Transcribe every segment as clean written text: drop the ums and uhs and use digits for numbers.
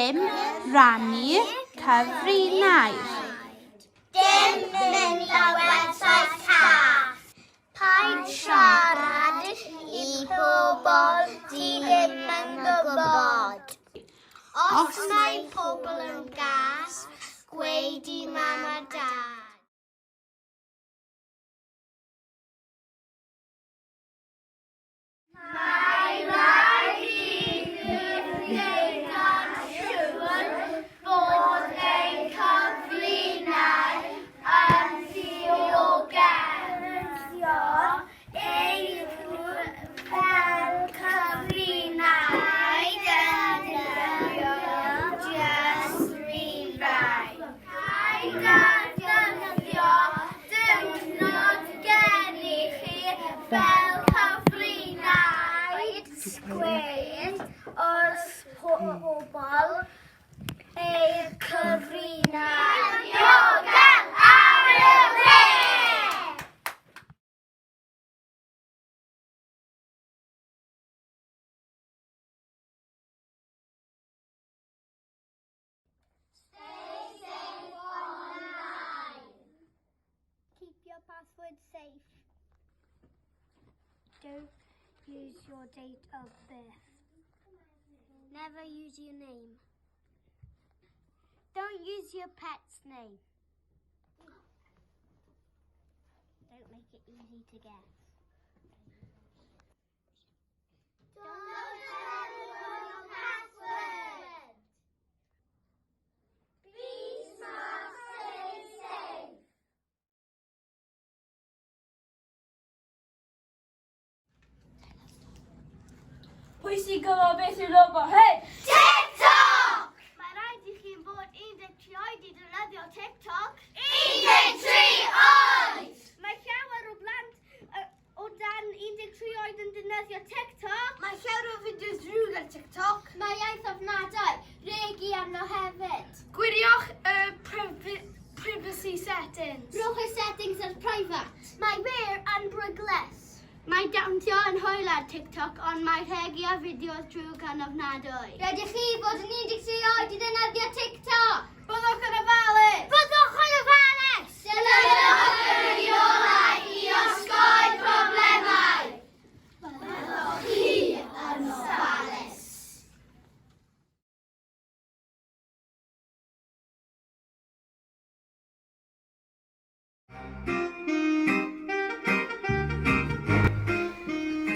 Dim rannu cyfrinau. Dim mynd ar website call. Paid siarad I pobl ti ddim yn gwybod. Os mae pobl yn gas, gweud I mam a dad. Mae rhaid I wneud siŵr bod ein cyfrinau yn ddiogel. Ei fel cyfrinau defnyddio just rhifau. Paid â defnyddio diwrnod geni chi fel cyfrinau. Sgwyd wrth pobl ei cyfrinau. Ddiogel ar y we! Stay safe online. Keep your password safe. Don't use your date of birth. Never use your name. Don't use your pet's name. Don't make it easy to guess. Don't tell everyone your password. Be smart, stay safe. Pwy sy'n gwybod beth yw'r logo hyn? TikTok! Mae rhaid I chi bod 13 oed I defnyddio TikTok. 13 oed! Mae llawer o blant o dan 13 oed yn defnyddio TikTok. Mae llawer o fideos drwg ar TikTok. Mae iaith ofnadau, regi arno hefyd. Gwiriwch y privacy settings. Rhowch y settings ar private. Mae wir yn brygles. Mae dawntio yn hwyl ar TikTok, ond mae rhegi a fideos drwg yn ofnadwy. Rydych chi fod yn 13 oed I ddefnyddio TikTok? Byddwch yn ofalus! Byddwch yn ofalus! Dilynwch y rheolau I osgoi problemau. Byddwch chi yn ofalus.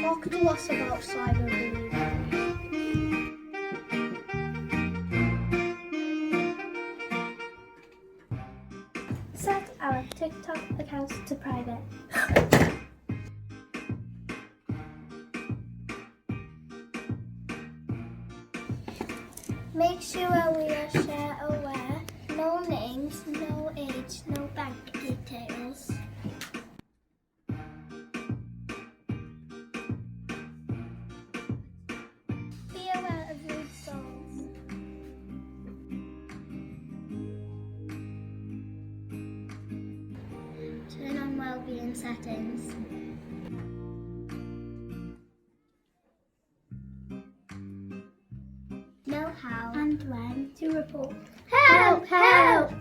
Talk to us about cyberbullying. Set our TikTok accounts to private. Make sure we are share aware. No names, no age, no bank details. Be aware of rude songs. Turn on well-being settings. Know how and when to report. Help! Help!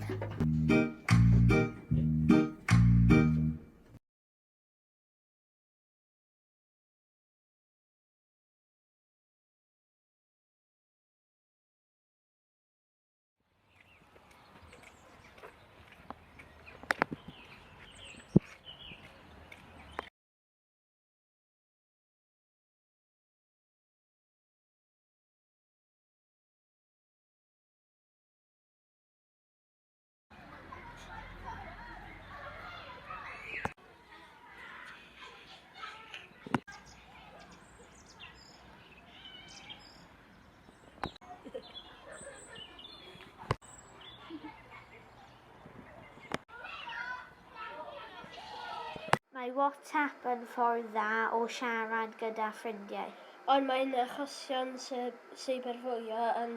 Mae WhatsApp yn ffordd dda o siarad gyda ffrindiau. Ond mae'n achosion cyberfwyo yn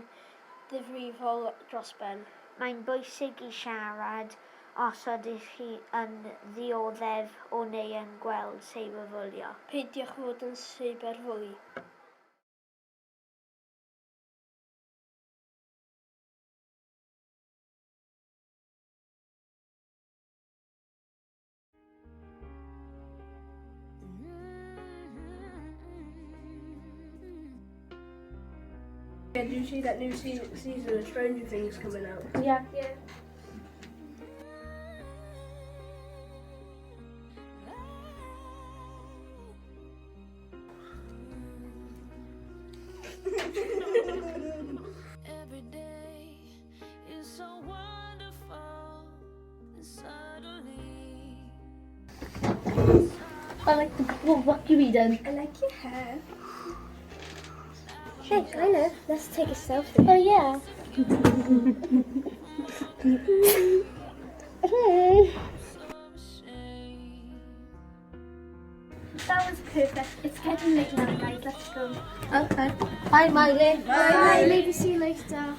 ddifrifol dros ben. Mae'n bwysig I siarad os ydych chi yn ddioddef o neu yn gweld cyberfwlio. Peidiwch fod yn cyberfwy. Did you see that new season of Stranger Things coming out? Yeah. Every day is so wonderful, and suddenly I like the what you reading? I like your hair. Hey, I know. Let's take a selfie. Oh yeah. That was perfect. It's getting late now, guys. Let's go. Okay. Bye, Miley. Bye. Maybe see you later.